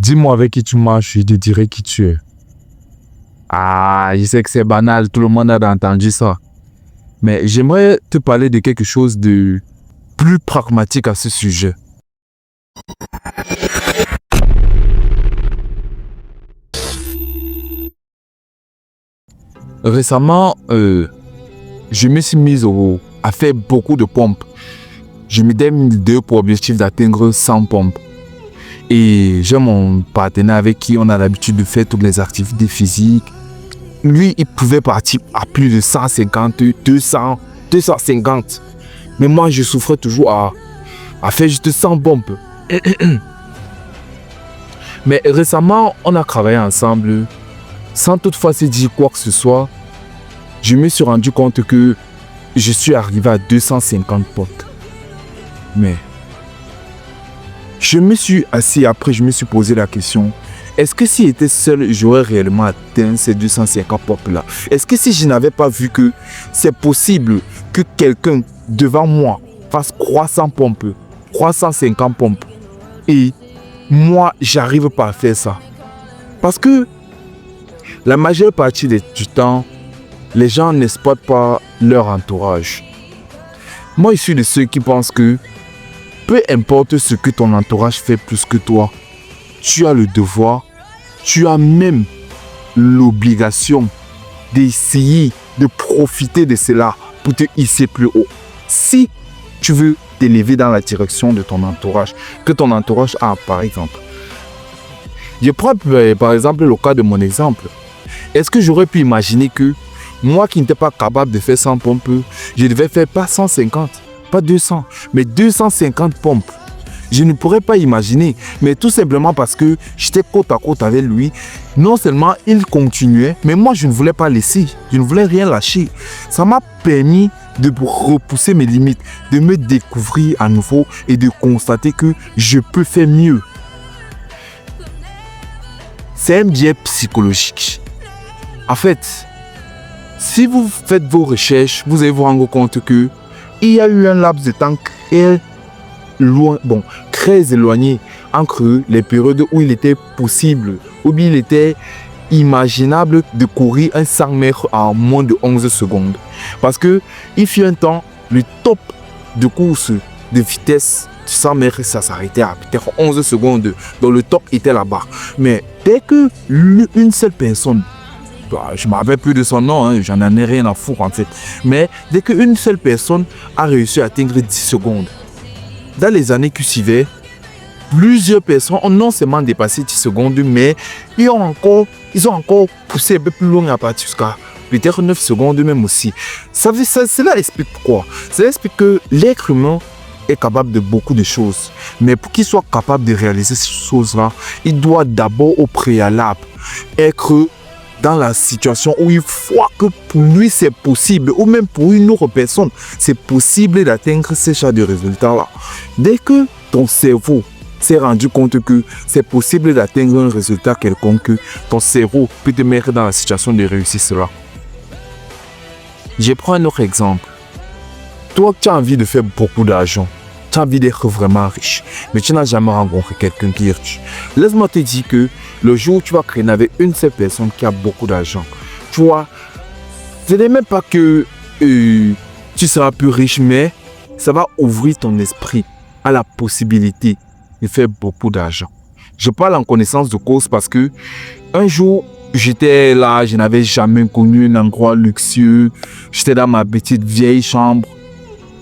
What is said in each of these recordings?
Dis-moi avec qui tu marches, je te dirai qui tu es. Ah, je sais que c'est banal, tout le monde a entendu ça. Mais j'aimerais te parler de quelque chose de plus pragmatique à ce sujet. Récemment, je me suis mis à faire beaucoup de pompes. Je m'étais mis 2 pour objectif d'atteindre 100 pompes. Et j'ai mon partenaire avec qui on a l'habitude de faire toutes les activités physiques. Lui, il pouvait partir à plus de 150, 200, 250. Mais moi, je souffrais toujours à faire juste 100 pompes. Mais récemment, on a travaillé ensemble. Sans toutefois se dire quoi que ce soit, je me suis rendu compte que je suis arrivé à 250 pompes. Mais je me suis assis après, je me suis posé la question. Est-ce que si j'étais seul, j'aurais réellement atteint ces 250 pompes-là? Est-ce que si je n'avais pas vu que c'est possible que quelqu'un devant moi fasse 300 pompes, 350 pompes, et moi, j'arrive pas à faire ça? Parce que la majeure partie du temps, les gens n'exploitent pas leur entourage. Moi, je suis de ceux qui pensent que peu importe ce que ton entourage fait plus que toi, tu as le devoir, tu as même l'obligation d'essayer de profiter de cela pour te hisser plus haut. Si tu veux t'élever dans la direction de ton entourage, que ton entourage a par exemple. Je prends par exemple le cas de mon exemple. Est-ce que j'aurais pu imaginer que moi qui n'étais pas capable de faire 100 pompes, je devais faire pas 150, pas 200, mais 250 pompes? Je ne pourrais pas imaginer, mais tout simplement parce que j'étais côte à côte avec lui. Non seulement il continuait, mais moi je ne voulais pas laisser, je ne voulais rien lâcher. Ça m'a permis de repousser mes limites, de me découvrir à nouveau et de constater que je peux faire mieux. C'est un biais psychologique. En fait, si vous faites vos recherches, vous allez vous rendre compte que il y a eu un laps de temps très éloigné entre les périodes où il était possible, où il était imaginable de courir un 100 mètres en moins de 11 secondes. Parce que il fut un temps, le top de course de vitesse 100 mètres, ça s'arrêtait à peut-être 11 secondes. Donc le top était là-bas. Mais dès que une seule personne, je ne me rappelle plus de son nom, hein, j'en ai rien à foutre en fait. Mais dès qu'une seule personne a réussi à atteindre 10 secondes, dans les années qui suivaient, plusieurs personnes ont non seulement dépassé 10 secondes, mais ils ont encore poussé un peu plus loin à partir jusqu'à peut-être 9 secondes même aussi. Cela explique quoi? Cela explique que l'être humain est capable de beaucoup de choses. Mais pour qu'il soit capable de réaliser ces choses-là, il doit d'abord au préalable être dans la situation où il faut que pour lui c'est possible, ou même pour une autre personne, c'est possible d'atteindre ces genres de résultats-là. Dès que ton cerveau s'est rendu compte que c'est possible d'atteindre un résultat quelconque, ton cerveau peut te mettre dans la situation de réussir cela. Je prends un autre exemple. Toi, tu as envie de faire beaucoup d'argent, tu as envie d'être vraiment riche, mais tu n'as jamais rencontré quelqu'un qui est riche. Laisse-moi te dire que le jour où tu vas traîner avec une seule personne qui a beaucoup d'argent, tu vois, ce n'est même pas que tu seras plus riche, mais ça va ouvrir ton esprit à la possibilité de faire beaucoup d'argent. Je parle en connaissance de cause parce que un jour, j'étais là, je n'avais jamais connu un endroit luxueux. J'étais dans ma petite vieille chambre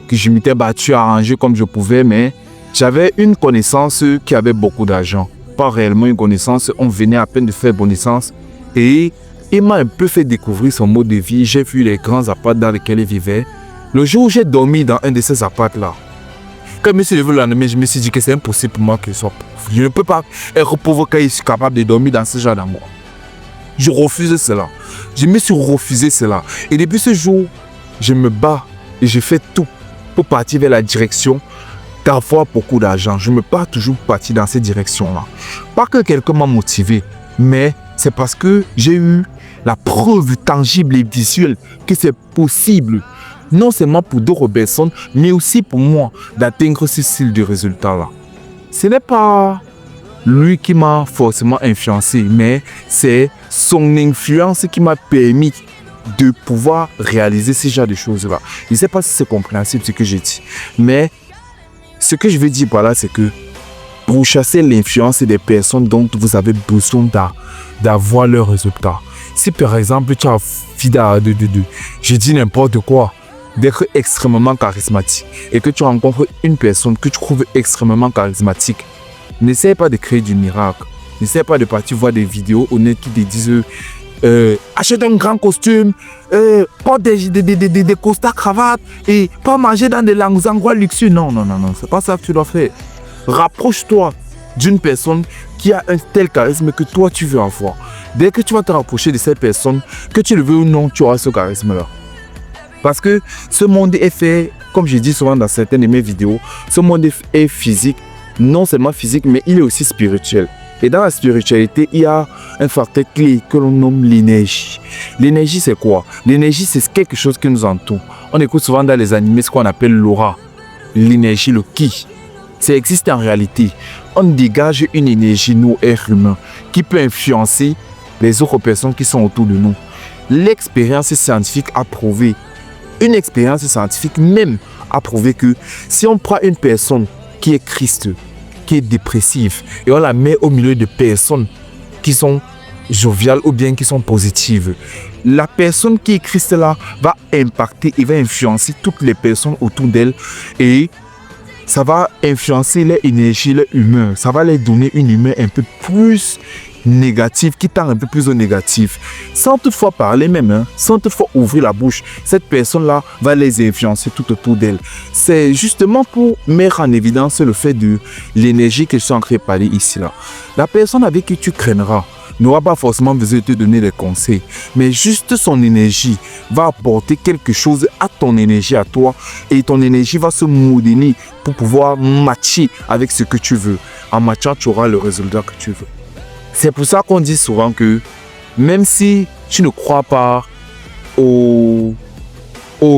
que je m'étais battu à ranger comme je pouvais, mais j'avais une connaissance qui avait beaucoup d'argent. Pas réellement une connaissance, on venait à peine de faire connaissance et il m'a un peu fait découvrir son mode de vie. J'ai vu les grands apparts dans lesquels il vivait. Le jour où j'ai dormi dans un de ces apparts-là, quand je me suis levé le lendemain, je me suis dit que c'est impossible pour moi que je sois pauvre. Je ne peux pas être pauvre quand je suis capable de dormir dans ce genre d'endroit. Je refusais cela. Je me suis refusé cela. Et depuis ce jour, je me bats et je fais tout pour partir vers la direction d'avoir beaucoup d'argent. Je me bats toujours pour partir dans cette direction-là. Pas que quelqu'un m'a motivé, mais c'est parce que j'ai eu la preuve tangible et visuelle que c'est possible, non seulement pour d'autres personnes, mais aussi pour moi, d'atteindre ce style de résultat-là. Ce n'est pas lui qui m'a forcément influencé, mais c'est son influence qui m'a permis de pouvoir réaliser ce genre de choses-là. Je ne sais pas si c'est compréhensible ce que j'ai dit, mais ce que je veux dire par là, c'est que pour chasser l'influence des personnes dont vous avez besoin d'avoir leurs résultats. Si par exemple tu as envie je dis n'importe quoi, d'être extrêmement charismatique et que tu rencontres une personne que tu trouves extrêmement charismatique, n'essaie pas de créer du miracle. N'essaie pas de partir voir des vidéos honnêtes qui te disent achète un grand costume, porte des costards cravates et pas manger dans des endroits luxueux. Non, c'est pas ça que tu dois faire. Rapproche-toi d'une personne qui a un tel charisme que toi tu veux avoir. Dès que tu vas te rapprocher de cette personne, que tu le veux ou non, tu auras ce charisme-là. Parce que ce monde est fait, comme je dis souvent dans certaines de mes vidéos, ce monde est physique, non seulement physique, mais il est aussi spirituel. Et dans la spiritualité, il y a un facteur clé que l'on nomme l'énergie. L'énergie, c'est quoi? L'énergie, c'est quelque chose qui nous entoure. On écoute souvent dans les animés ce qu'on appelle l'aura, l'énergie, le ki. Ça existe en réalité. On dégage une énergie, nous, êtres humains, qui peut influencer les autres personnes qui sont autour de nous. L'expérience scientifique a prouvé, une expérience scientifique même a prouvé que si on prend une personne qui est Christ, qui est dépressive, et on la met au milieu de personnes qui sont joviales ou bien qui sont positives, la personne qui est Christ là va impacter et va influencer toutes les personnes autour d'elle et ça va influencer leur énergie, leur humeur. Ça va leur donner une humeur un peu plus négative, qui tend un peu plus au négatif. Sans toutefois parler même, sans toutefois ouvrir la bouche, cette personne-là va les influencer tout autour d'elle. C'est justement pour mettre en évidence le fait de l'énergie que je suis en train de parler ici là. La personne avec qui tu craindras n'aura pas forcément besoin de te donner des conseils, mais juste son énergie va apporter quelque chose à ton énergie à toi et ton énergie va se modeler pour pouvoir matcher avec ce que tu veux. En matchant, tu auras le résultat que tu veux. C'est pour ça qu'on dit souvent que même si tu ne crois pas aux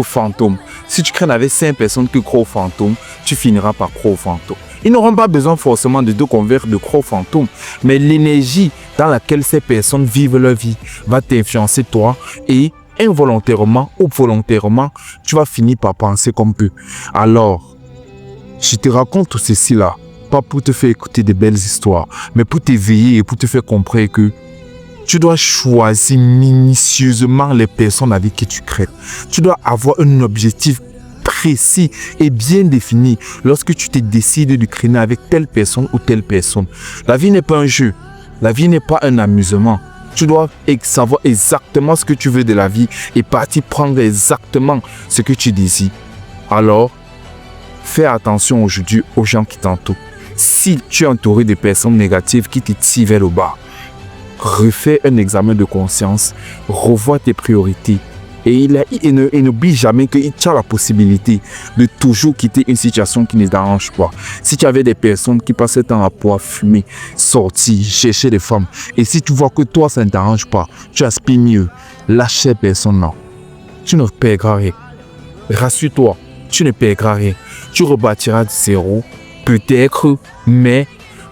fantômes, si tu crains avec 5 personnes qui croient aux fantômes, tu finiras par croire aux fantômes. Ils n'auront pas besoin forcément de te convaincre de croire aux fantômes, mais l'énergie dans laquelle ces personnes vivent leur vie va t'influencer toi et involontairement ou volontairement, tu vas finir par penser comme eux. Alors, je te raconte tout ceci là, pas pour te faire écouter de belles histoires, mais pour t'éveiller et pour te faire comprendre que tu dois choisir minutieusement les personnes avec qui tu crées. Tu dois avoir un objectif précis et bien défini lorsque tu te décides de créer avec telle personne ou telle personne. La vie n'est pas un jeu, la vie n'est pas un amusement. Tu dois savoir exactement ce que tu veux de la vie et partir prendre exactement ce que tu désires. Alors, fais attention aujourd'hui aux gens qui t'entourent. Si tu es entouré de personnes négatives qui te tirent vers le bas, refais un examen de conscience, revois tes priorités et n'oublie jamais que tu as la possibilité de toujours quitter une situation qui ne t'arrange pas. Si tu avais des personnes qui passaient temps à pouvoir fumer, sortir, chercher des femmes, et si tu vois que toi ça ne t'arrange pas, tu aspires mieux, lâche ces personnes-là. Tu ne perdras rien. Rassure-toi, tu ne perdras rien. Tu rebâtiras de zéro, peut-être, mais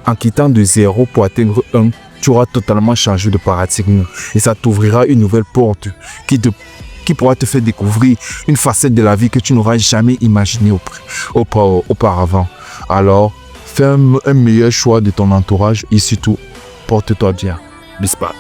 en quittant de zéro pour atteindre 1, tu auras totalement changé de paradigme et ça t'ouvrira une nouvelle porte qui pourra te faire découvrir une facette de la vie que tu n'auras jamais imaginée auparavant. Alors, fais un meilleur choix de ton entourage et surtout, porte-toi bien. Bispat.